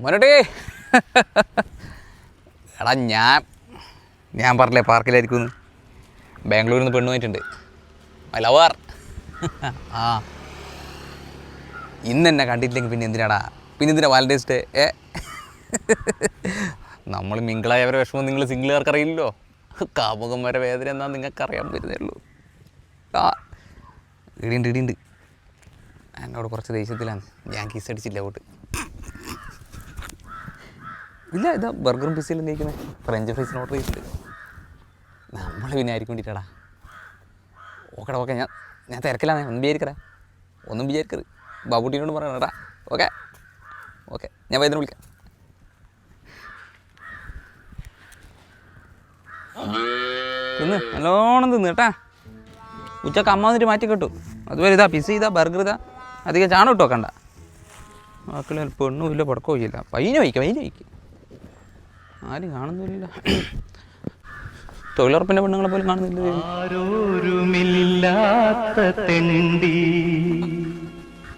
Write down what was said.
മോനോട്ടേ എടാ ഞാൻ പറഞ്ഞില്ലേ പാർക്കിലായിരിക്കും ബാംഗ്ലൂരിൽ നിന്ന് പെണ്ണ് പോയിട്ടുണ്ട് മൈ ലവർ. ആ ഇന്ന് എന്നെ കണ്ടിട്ടില്ലെങ്കിൽ പിന്നെ എന്തിനാടാ, പിന്നെ എന്തിനാ വാലൻറ്റൈൻസ് ഡേ? നമ്മൾ മിങ്കിളായവരെ വിഷമം നിങ്ങൾ സിംഗിളുകാർക്ക് അറിയില്ലല്ലോ. കാമുകന്മാരെ വേദന എന്നാ നിങ്ങൾക്കറിയാൻ പറ്റുന്നേ ഉള്ളൂ. ആ ഇടിയുണ്ട് എന്നോട് കുറച്ച് ദേഷ്യത്തിലാണ്, ഞാൻ കീസ് അടിച്ചില്ല അങ്ങോട്ട്. ഇല്ല ഇതാ ബർഗറും പിസയിലും കഴിക്കുന്നത്, ഫ്രഞ്ച് ഫ്രൈസിന് ഓർഡർ ചെയ്തിട്ടുണ്ട്. നമ്മൾ പിന്നെ ആയിരിക്കും വേണ്ടിയിട്ടാടാ. ഓക്കെ ഞാൻ തിരക്കില്ലാന്നേ, ഒന്നും വിചാരിക്കരുത്. ബാബുട്ടീനോട് പറയണടാ. ഓക്കെ ഞാൻ വൈകുന്നേരം വിളിക്കാം. നല്ലോണം തിന്ന് കേട്ടാ. ഉച്ചക്ക് അമ്മ വന്നിട്ട് മാറ്റി കിട്ടും. അതുപോലെ ഇതാ പിസ ഇതാ ബർഗർ ഇതാ, അധികം ചാണം ഇട്ട് വെക്കണ്ട. മക്കളെ പെണ്ണും ഇല്ല പടക്കവും ഇല്ല. വൈന് വയ്ക്കും ആരും കാണുന്നില്ല. തൊഴിലുറപ്പിൻ്റെ പെണ്ണുങ്ങളെ പോലും കാണുന്നില്ല.